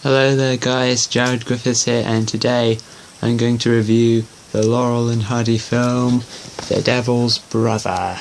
Hello there guys, Jared Griffiths here, and today I'm going to review the Laurel and Hardy film, The Devil's Brother.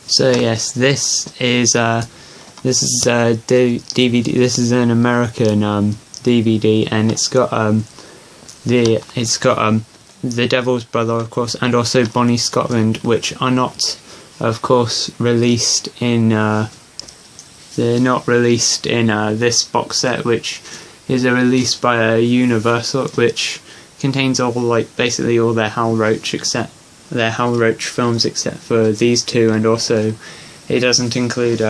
So yes, this is DVD. This is an American DVD, and it's got The Devil's Brother, of course, and also Bonnie Scotland, which are not, of course, released in. They're not released in this box set, which is a release by Universal, which contains basically all their Hal Roach films except for these two, and also it doesn't include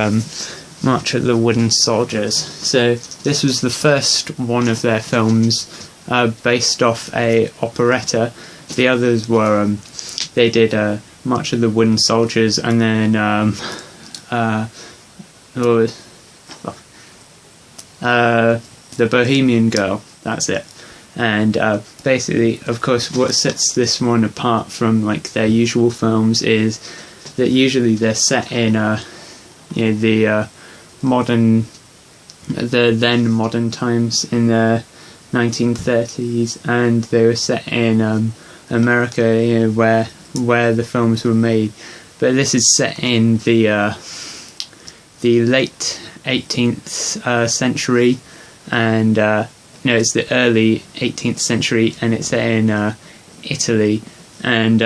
March of the Wooden Soldiers. So this was the first one of their films based off a operetta. The others were they did March of the Wooden Soldiers, and then The Bohemian Girl. That's it. And basically, of course, what sets this one apart from their usual films is that usually they're set in the then modern times in the 1930s, and they were set in America, where the films were made. But this is set in the late 18th century, and no, it's the early 18th century, and it's set in Italy, and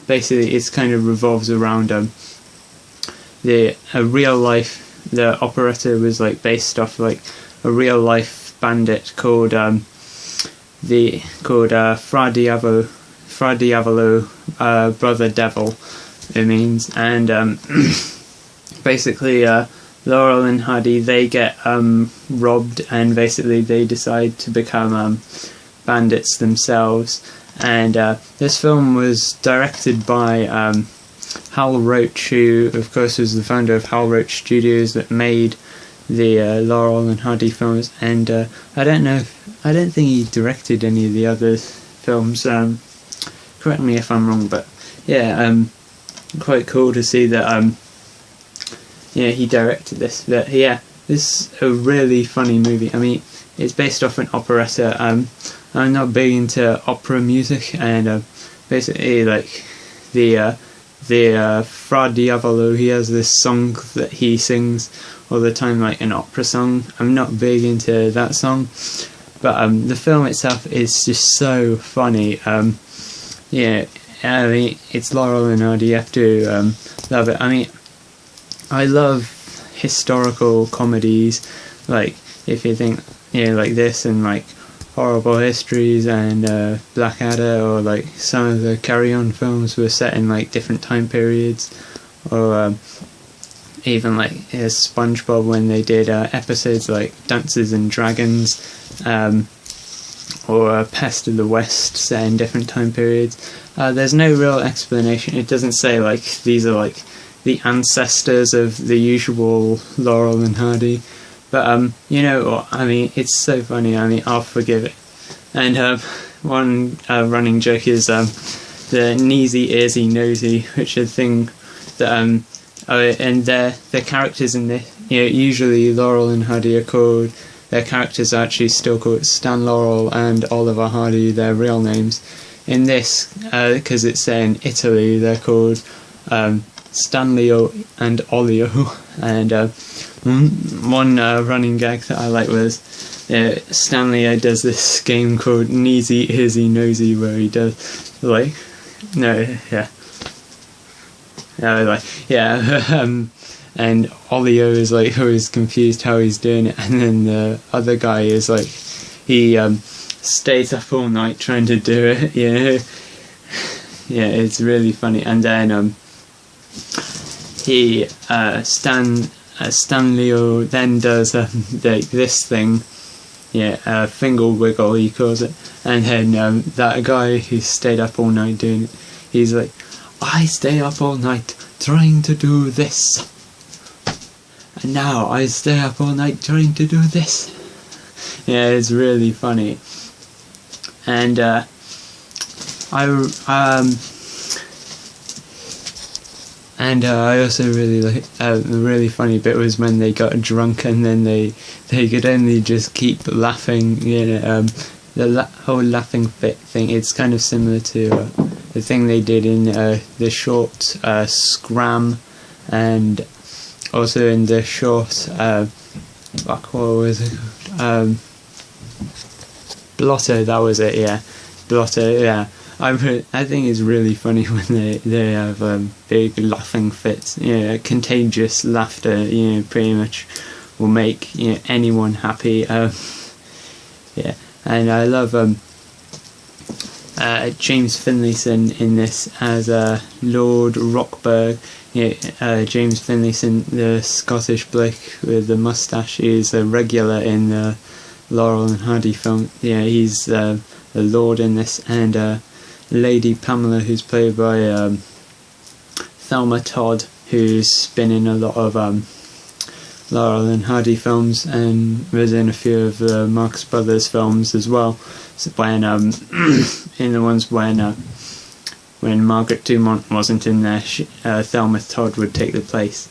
basically it kind of revolves around the real life. The operetta was based off a real life bandit called Fra Diavolo, Brother Devil, it means, and basically Laurel and Hardy, they get robbed, and basically they decide to become bandits themselves. And this film was directed by Hal Roach, who of course was the founder of Hal Roach Studios that made the Laurel and Hardy films. And I don't think he directed any of the other films. Correct me if I'm wrong, but yeah, quite cool to see that. Yeah, he directed this, but yeah, this is a really funny movie. I mean, it's based off an operetta. I'm not big into opera music, and basically, the Fra Diavolo, he has this song that he sings all the time, an opera song. I'm not big into that song, but the film itself is just so funny. Yeah, I mean, it's Laurel and Hardy. You have to love it. I mean, I love historical comedies, if you think, like this, and Horrible Histories, and Blackadder, or some of the Carry On films were set in different time periods, or even SpongeBob, when they did episodes like Dances and Dragons, or Pest of the West, set in different time periods. There's no real explanation. It doesn't say these are the ancestors of the usual Laurel and Hardy, but you know what, I mean, it's so funny. I mean, I'll forgive it. And one running joke is the kneesy, earsy, nosy, which is a thing that and their characters in this, usually Laurel and Hardy are called, their characters are actually still called Stan Laurel and Oliver Hardy, their real names. In this, because it's set in Italy, they're called Stanlio and Ollio. And one running gag that I like was Stanlio does this game called Kneesy, Earsy, Nosy, where he does and Ollio is always confused how he's doing it, and then the other guy is he stays up all night trying to do it. Yeah, it's really funny. And then Stanlio then does this thing finger wiggle he calls it, and then that guy who stayed up all night doing it, he's like, I stay up all night trying to do this, and now I stay up all night trying to do this. Yeah, it's really funny. And I also really like the really funny bit was when they got drunk and then they could only just keep laughing. The whole laughing fit thing. It's kind of similar to the thing they did in the short Scram, and also in the short what was it called? Blotto. That was it. Yeah, Blotto. Yeah. I think it's really funny when they have big laughing fits. Contagious laughter. Pretty much will make anyone happy. Yeah, and I love James Finlayson in this as Lord Rocburg. James Finlayson, the Scottish bloke with the moustache, is a regular in the Laurel and Hardy film. Yeah, he's the Lord in this, and Lady Pamela, who's played by Thelma Todd, who's been in a lot of Laurel and Hardy films and was in a few of the Marx Brothers films as well. So when in the ones when Margaret Dumont wasn't in there, Thelma Todd would take the place.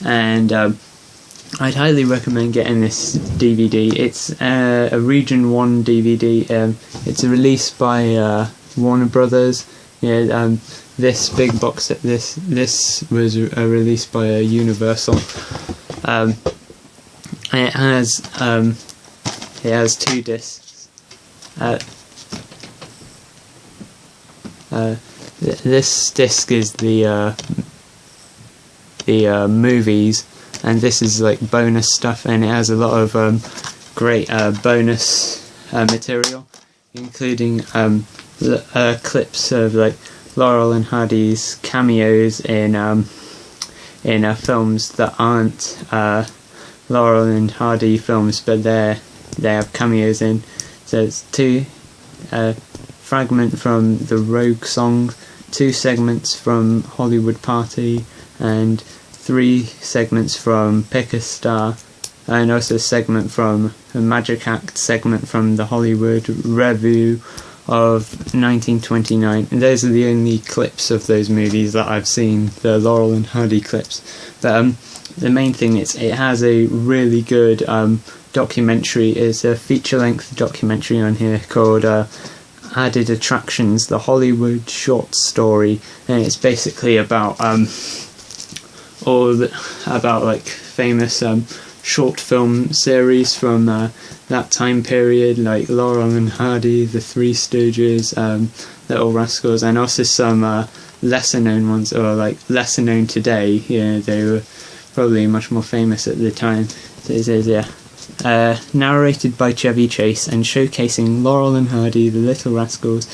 And I'd highly recommend getting this DVD. It's a Region 1 DVD. It's released by Warner Brothers. This big box set. This was released by Universal. It has 2 discs. This disc is the movies, and this is like bonus stuff, and it has a lot of great bonus material, including clips of like Laurel and Hardy's cameos in films that aren't Laurel and Hardy films, but they have cameos in. So it's 2 fragment from the Rogue song, 2 segments from Hollywood Party, and 3 segments from Pick a Star, and also a segment from a Magic Act segment from the Hollywood Review of 1929. And those are the only clips of those movies that I've seen, the Laurel and Hardy clips. But the main thing is it has a really good documentary. It's a feature-length documentary on here called Added Attractions, the Hollywood Short Story, and it's basically about like famous short film series from that time period, like Laurel and Hardy, The Three Stooges, Little Rascals, and also some lesser known ones, or like lesser known today. They were probably much more famous at the time. So it says, narrated by Chevy Chase and showcasing Laurel and Hardy, The Little Rascals,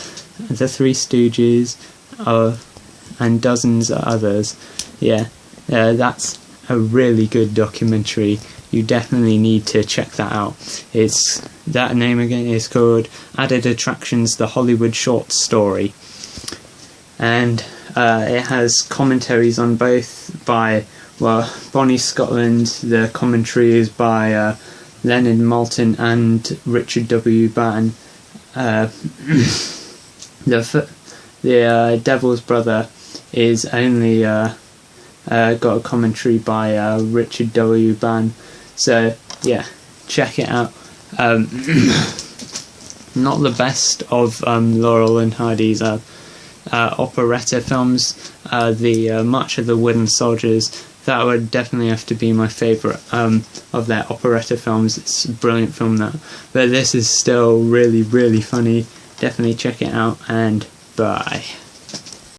The Three Stooges, and dozens of others. That's a really good documentary. You definitely need to check that out. It's that name again is called Added Attractions, the Hollywood Short Story, and it has commentaries on both by Bonnie Scotland. The commentary is by Leonard Maltin and Richard W. Barton. The Devil's Brother is only got a commentary by Richard W. Barton. So yeah, check it out. Not the best of Laurel and Hardy's operetta films. The March of the Wooden Soldiers, that would definitely have to be my favourite of their operetta films. It's a brilliant film, that. But this is still really, really funny. Definitely check it out, and bye.